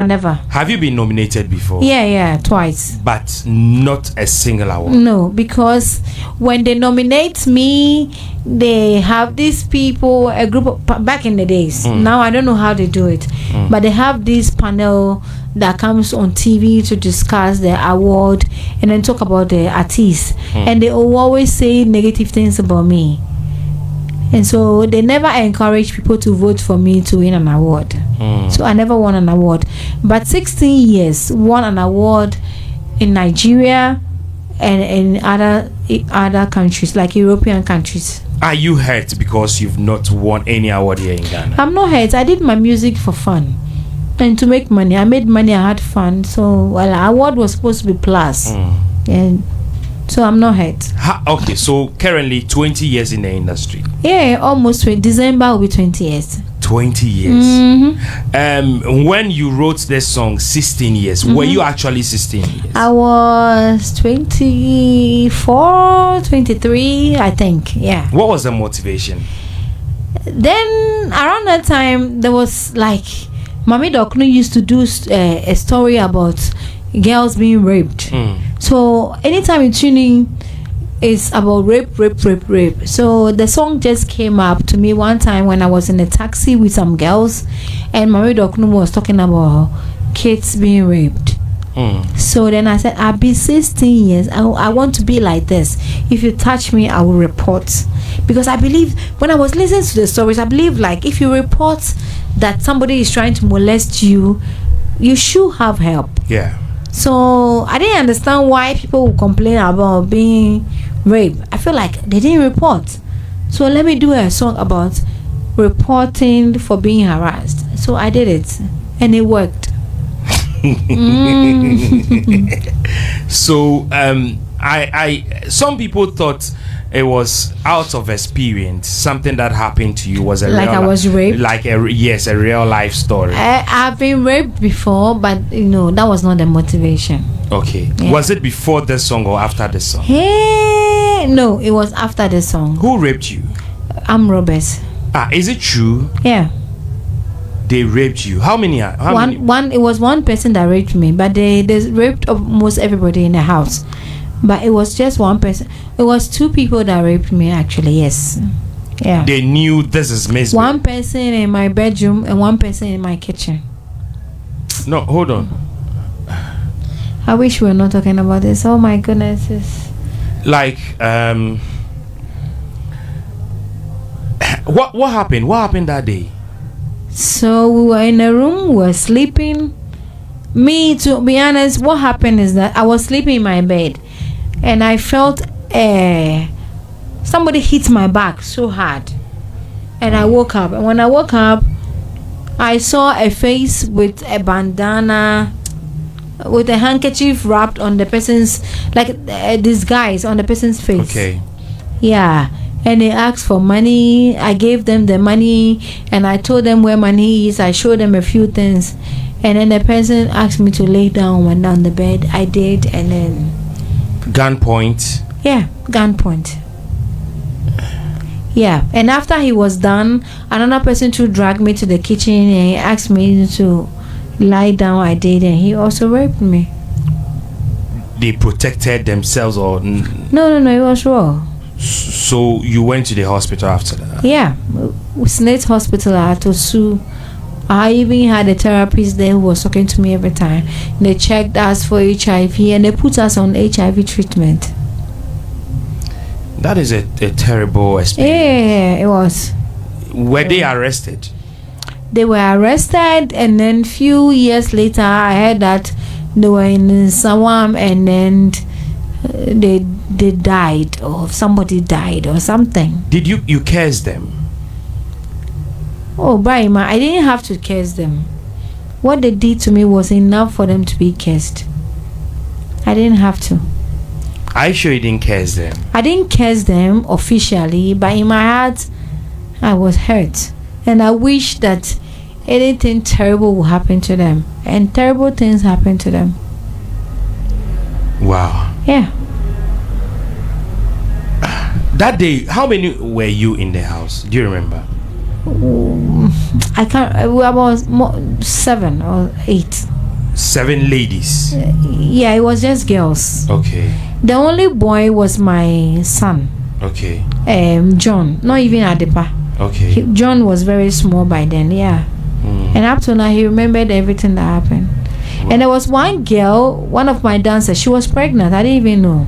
Never. Have you been nominated before? Yeah, twice. But not a single award? No, because when they nominate me, they have these people, a group of, back in the days. Now I don't know how they do it, but they have this panel that comes on TV to discuss the award and then talk about the artists, and they always say negative things about me. And so they never encourage people to vote for me to win an award. So I never won an award. But 16 years, won an award in Nigeria and in other countries, like European countries. Are you hurt because you've not won any award here in Ghana? I'm not hurt. I did my music for fun and to make money. I made money, I had fun. So, well, award was supposed to be plus. And so I'm not hurt. Okay, so currently 20 years in the industry. Yeah, almost. December will be 20 years. 20 years. When you wrote this song 16 years, were you actually 16 years? I was 24, 23, I think. Yeah. What was the motivation? Then around that time, there was like Mami Dokno used to do a story about girls being raped. So anytime you tune in, it's about rape. So the song just came up to me one time when I was in a taxi with some girls, and Mami Dokno was talking about kids being raped. So then I said, I've been 16 years. I want to be like this. If you touch me, I will report. Because I believe, when I was listening to the stories, I believe like if you report that somebody is trying to molest you, you should have help. Yeah. So I didn't understand why people would complain about being raped. I feel like they didn't report. So let me do a song about reporting for being harassed. So I did it, and it worked. So I some people thought it was out of experience, something that happened to you was a like real, I was raped, like a real life story. I've been raped before, but that was not the motivation. Okay. Yeah. Was it before the song or after the song? Hey, no, it was after the song. Who raped you? I'm Robert. Is it true? Yeah. They raped you. How many? It was one person that raped me, but they raped almost everybody in the house. But it was just one person. It was two people that raped me, actually. Yes. Yeah. They knew this is Mzbel. One person in my bedroom and one person in my kitchen. No, hold on. I wish we were not talking about this. Oh my goodness. Like what happened? What happened that day? So we were in a room, we were sleeping. Me, to be honest, what happened is that I was sleeping in my bed and I felt somebody hit my back so hard, and I woke up. And when I woke up, I saw a face with a bandana, with a handkerchief wrapped on the person's, like disguise on the person's face. Okay. Yeah. And they asked for money. I gave them the money and I told them where money is. I showed them a few things, and then the person asked me to lay down, went down the bed. I did, and then gunpoint. Yeah, gunpoint. Yeah, and after he was done, another person to drag me to the kitchen and he asked me to lie down. I did, and he also raped me. They protected themselves, or no, it was raw. So you went to the hospital after that? Yeah, Snake Hospital. I had to sue. I even had a therapist there who was talking to me every time. They checked us for HIV and they put us on HIV treatment. That is a terrible experience. Yeah, it was. Were they arrested? They were arrested, and then few years later I heard that they were in Sawam, and then they died, or somebody died or something. Did you curse them? Oh, Brahima, I didn't have to curse them. What they did to me was enough for them to be cursed. I didn't have to. Are you sure you didn't curse them? I didn't curse them officially, but in my heart I was hurt, and I wish that anything terrible will happen to them, and terrible things happen to them. Wow. Yeah. That day, how many were you in the house? Do you remember? I can't. We were about 7 or 8. 7 ladies. Yeah, it was just girls. Okay. The only boy was my son. Okay. John, not even Adepa. Okay. John was very small by then, yeah. And up to now, he remembered everything that happened. Wow. And there was one girl, one of my dancers, she was pregnant. I didn't even know.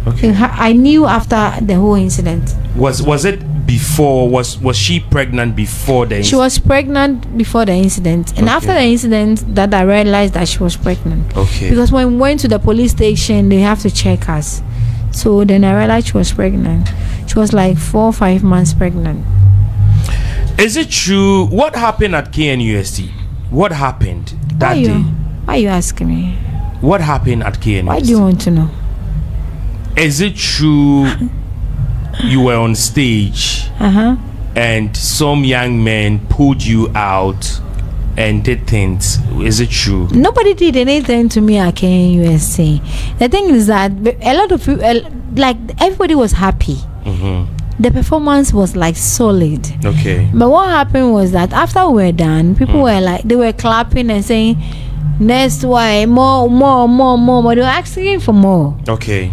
Okay. I knew after the whole incident. Was it before? Was she pregnant before the incident? She was pregnant before the incident. And after the incident, that I realized that she was pregnant. Okay. Because when we went to the police station, they have to check us. So then I realized she was pregnant. She was like 4 or 5 months pregnant. Is it true? What happened at KNUST? What happened that day? Why are you asking me? What happened at KNUST? Why do you want to know? Is it true you were on stage and some young men pulled you out and did things? Is it true? Nobody did anything to me at KNUST. The thing is that a lot of people, like everybody was happy. The performance was like solid. Okay. But what happened was that after we were done, people were like, they were clapping and saying, next one, more. But they were asking for more. Okay.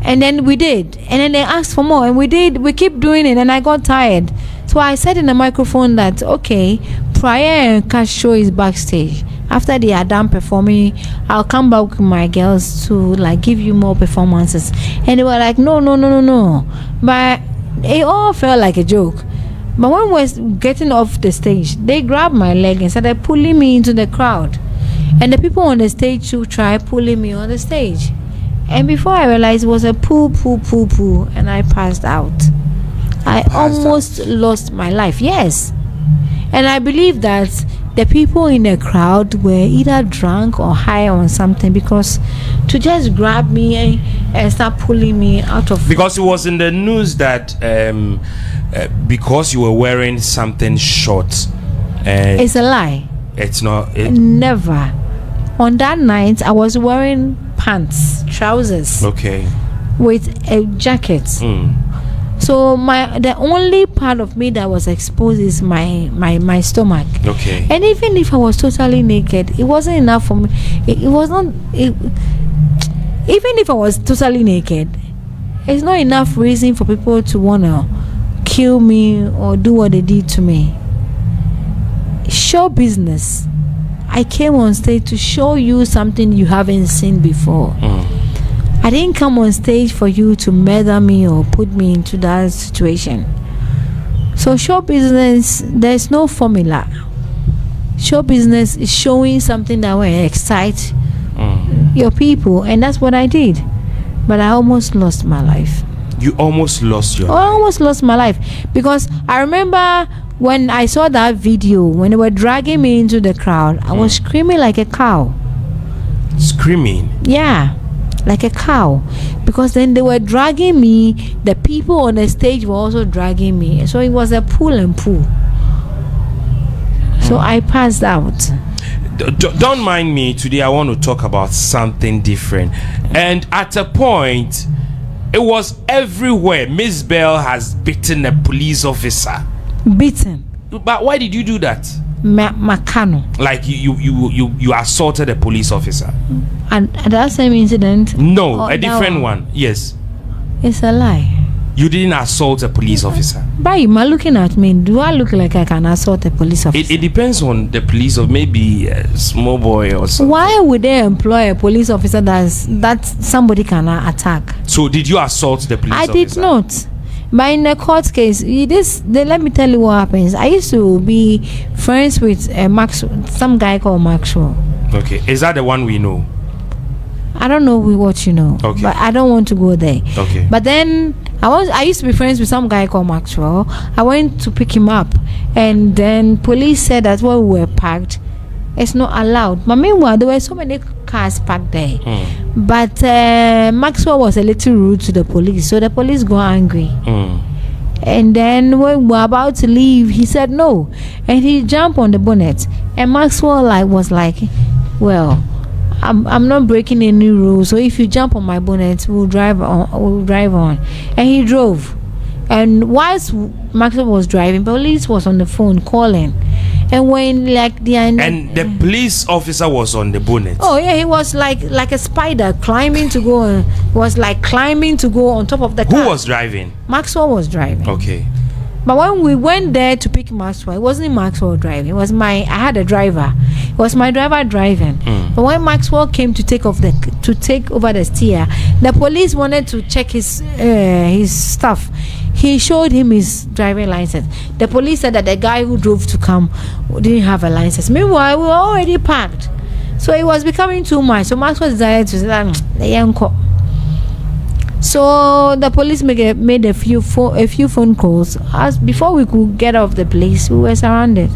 And then we did. And then they asked for more. And we did. We keep doing it. And I got tired. So I said in the microphone that, okay, Prior and Cash Show is backstage. After they are done performing, I'll come back with my girls to like give you more performances. And they were like, no. But it all felt like a joke. But when we were getting off the stage, they grabbed my leg and started pulling me into the crowd. And the people on the stage too tried pulling me on the stage. And before I realized, it was a pull, and I passed out. I almost lost my life. Yes. And I believe that the people in the crowd were either drunk or high on something, because to just grab me and start pulling me out of... Because it was in the news that because you were wearing something short. It's a lie. It's not... Never. On that night, I was wearing pants, trousers. Okay. With a jacket. So the only part of me that was exposed is my stomach. Okay. And even if I was totally naked, it wasn't enough for me. It was not. Even if I was totally naked, it's not enough reason for people to wanna kill me or do what they did to me. Show business. I came on stage to show you something you haven't seen before. I didn't come on stage for you to murder me or put me into that situation. So show business, there's no formula. Show business is showing something that will excite your people, and that's what I did. But I almost lost my life. You almost lost your life? I almost lost my life, because I remember when I saw that video, when they were dragging me into the crowd, I was screaming like a cow. Screaming? Yeah, like a cow. Because then they were dragging me, the people on the stage were also dragging me. So it was a pull and pull. So I passed out. Don't mind me. Today I want to talk about something different. And at a point, it was everywhere. Mzbel has beaten a police officer. Beaten? But why did you do that? Makano. Like you assaulted a police officer. And that same incident? No, a different one. Yes. It's a lie. You didn't assault a police officer. By you looking at me, do I look like I can assault a police officer? It depends on the police, or maybe a small boy or something. Why would they employ a police officer that somebody can attack? So did you assault the police officer? I did not. But in the court case, let me tell you what happens. I used to be friends with some guy called Maxwell. Okay, is that the one we know? I don't know what you know. Okay. But I don't want to go there. Okay. But then I used to be friends with some guy called Maxwell. I went to pick him up, and then police said that where we were parked, it's not allowed. But meanwhile, there were so many cars parked there. But Maxwell was a little rude to the police, so the police got angry. And then when we were about to leave, he said no, and he jumped on the bonnet. And Maxwell was like, well, I'm not breaking any rules, so if you jump on my bonnet, we'll drive on. And he drove. And whilst Maxwell was driving, police was on the phone calling. And when like and the police officer was on the bonnet. Oh yeah, he was like a spider climbing to go on. Was like climbing to go on top of the car. Who was driving? Maxwell was driving. Okay. But when we went there to pick Maxwell, it wasn't Maxwell driving. It was I had a driver. It was my driver driving. But when Maxwell came to take over the steer, the police wanted to check his stuff. He showed him his driving license. The police said that the guy who drove to come didn't have a license. Meanwhile, we were already parked. So it was becoming too much. So Maxwell decided to say that the young cop. So the police made a few phone calls. As before we could get off the place, we were surrounded.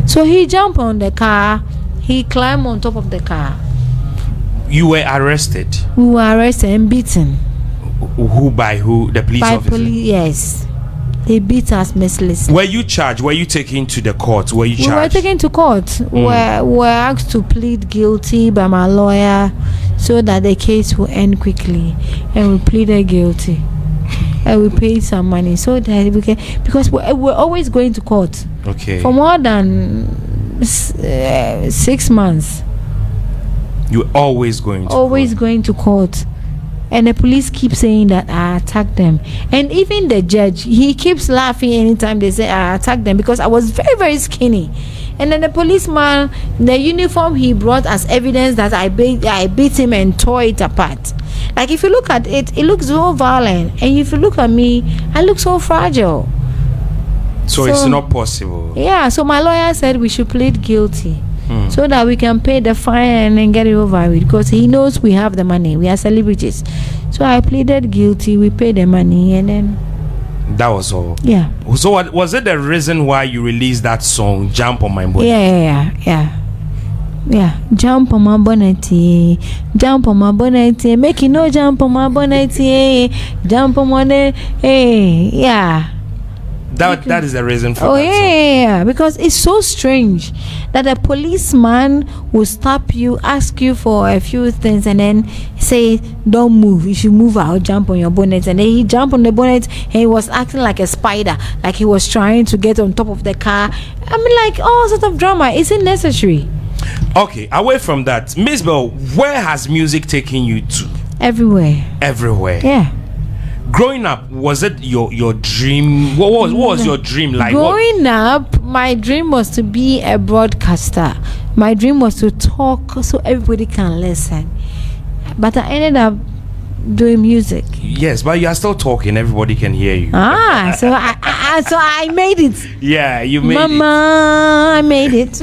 So he jumped on the car. He climbed on top of the car. You were arrested. We were arrested and beaten. Who by who? The police officer. Yes, they beat us mercilessly. Were you charged? Were you taken to the court? Were you charged? We were taken to court. We were asked to plead guilty by my lawyer, so that the case will end quickly, and we pleaded guilty, and we paid some money so that we can, because we're always going to court. Okay. For more than 6 months. You're always going to court. And the police keep saying that I attacked them. And even the judge, he keeps laughing anytime they say I attacked them, because I was very, very skinny. And then the policeman, the uniform he brought as evidence that I beat him and tore it apart. Like if you look at it, it looks so violent. And if you look at me, I look so fragile. So it's not possible. Yeah, so my lawyer said we should plead guilty. So that we can pay the fine and get it over with, because he knows we have the money. We are celebrities. So I pleaded guilty. We paid the money, and then that was all. Yeah. So what was it, the reason why you released that song, Jump on My Bonnet? Yeah. Jump on my bonnet, jump on my bonnet, make you no jump on my bonnet, jump on my yeah. That is the reason for that. Yeah, because it's so strange that a policeman will stop you, ask you for a few things, and then say, don't move, you should move out, jump on your bonnet. And then he jumped on the bonnet and he was acting like a spider, like he was trying to get on top of the car. I mean, like all sorts of drama. Isn't necessary. Okay, away from that, Mzbel, where has music taken you to? Everywhere. Yeah. Growing up, was it your dream? What was your dream like? Growing up, my dream was to be a broadcaster. My dream was to talk so everybody can listen. But I ended up doing music. Yes, but you are still talking. Everybody can hear you. So I made it. Yeah, you made it. Mama, I made it.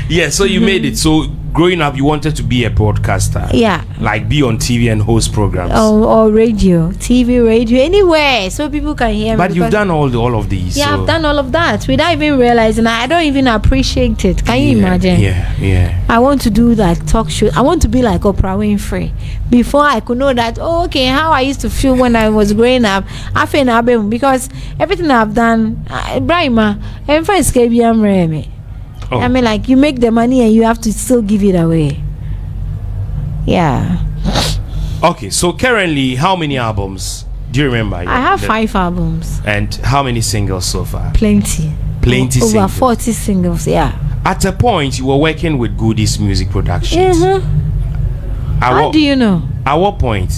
Yeah, so you made it. So growing up, you wanted to be a broadcaster. Yeah. Like be on TV and host programs. Or radio, TV, radio, anywhere, so people can hear me. But you've done all of these. Yeah, so. I've done all of that without even realizing. I don't even appreciate it. Can you imagine? Yeah. I want to do that talk show. I want to be like Oprah Winfrey. Before I could know that, how I used to feel when I was growing up. I feel because everything I've done, Brahma, and friends gave you me. I mean, like, you make the money and you have to still give it away. Yeah. Okay, so currently, how many albums do you remember? I have 5 albums. And how many singles so far? Plenty singles. Over 40 singles, yeah. At a point, you were working with Goodies Music Productions. How do you know? At what point?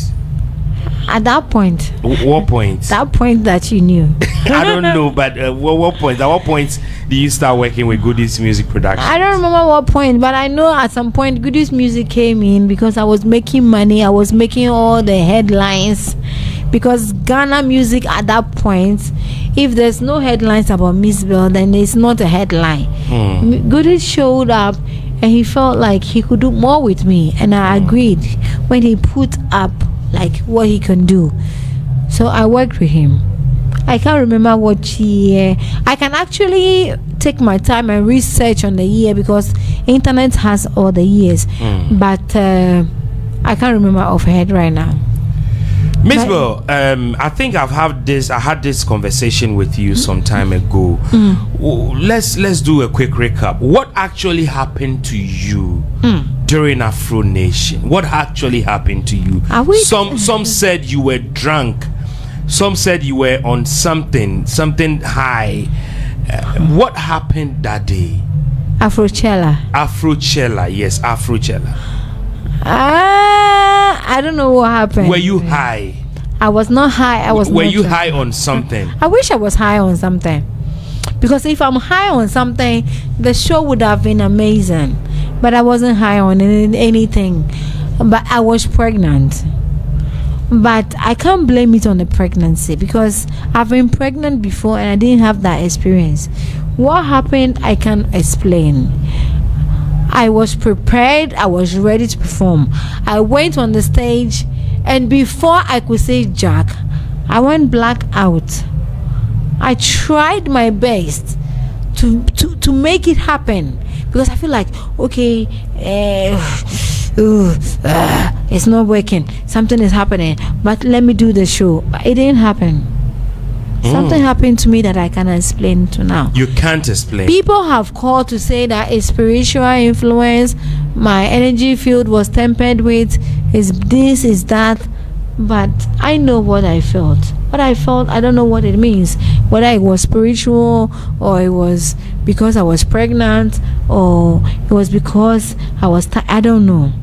At that point. What point? That point that you knew. I don't know, but what point? At what point did you start working with Goodies Music Productions? I don't remember what point, but I know at some point Goodies Music came in because I was making money. I was making all the headlines. Because Ghana music at that point, if there's no headlines about Mzbel, then it's not a headline. Goodies showed up and he felt like he could do more with me, and I agreed when he put up like what he can do. So I worked with him. I can't remember what year. I can actually take my time and research on the year because internet has all the years. But I can't remember offhand right now. Mzbel, I think I had this conversation with you some time ago. Let's do a quick recap. What actually happened to you during Afro Nation? What actually happened to you? Some said you were drunk. Some said you were on something high. What happened that day? Afrochella. Yes, Afrochella. I don't know what happened. Were you high? I was not high. Were you high on something? I wish I was high on something. Because if I'm high on something, the show would have been amazing. But I wasn't high on anything. But I was pregnant. But I can't blame it on the pregnancy because I've been pregnant before and I didn't have that experience. What happened, I can't explain. I was prepared. I was ready to perform. I went on the stage, and before I could say Jack, I went black out. I tried my best to make it happen because I feel like, okay, it's not working. Something is happening, but let me do the show. It didn't happen. Something happened to me that I cannot explain to now. You can't explain. People have called to say that it's spiritual influence. My energy field was tempered with is this, is that. But I know what I felt. What I felt, I don't know what it means. Whether it was spiritual or it was because I was pregnant or it was because I was I don't know.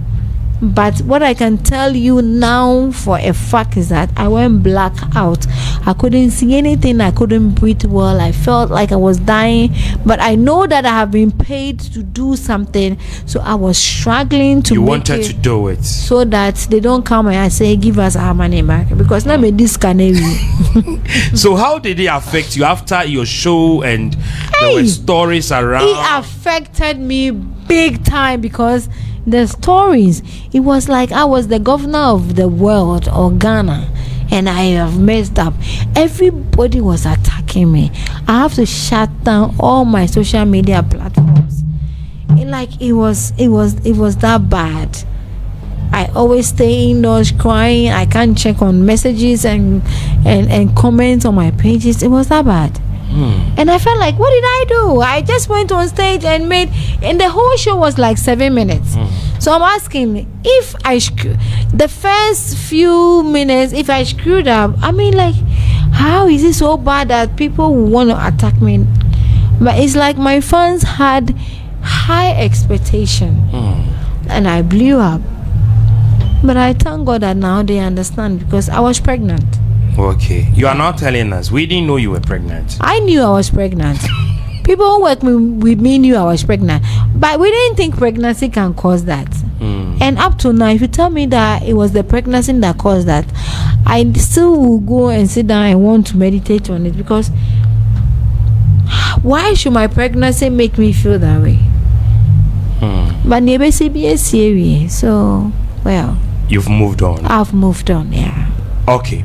But what I can tell you now for a fact is that I went black out. I couldn't see anything. I couldn't breathe well. I felt like I was dying. But I know that I have been paid to do something. So I was struggling to You make wanted to do it. so that they don't come and say, give us our money back. Because now me this canary. So how did it affect you after your show and there were stories around? It affected me big time because the stories, it was like I was the governor of the world or Ghana and I have messed up. Everybody was attacking me. I have to shut down all my social media platforms. It was that bad. I always stay indoors crying. I can't check on messages and comments on my pages. It was that bad. And I felt like, what did I do? I just went on stage and the whole show was like 7 minutes. So I'm asking, if I the first few minutes, if I screwed up, I mean, like, how is it so bad that people want to attack me? But it's like my fans had high expectation, and I blew up. But I thank God that now they understand because I was pregnant. Okay. You are now telling us. We didn't know you were pregnant. I knew I was pregnant. People who work with me knew I was pregnant. But we didn't think pregnancy can cause that. And up to now, if you tell me that it was the pregnancy that caused that, I still will go and sit down and want to meditate on it. Because why should my pregnancy make me feel that way? But maybe CBS, so, well. You've moved on. I've moved on, yeah. Okay.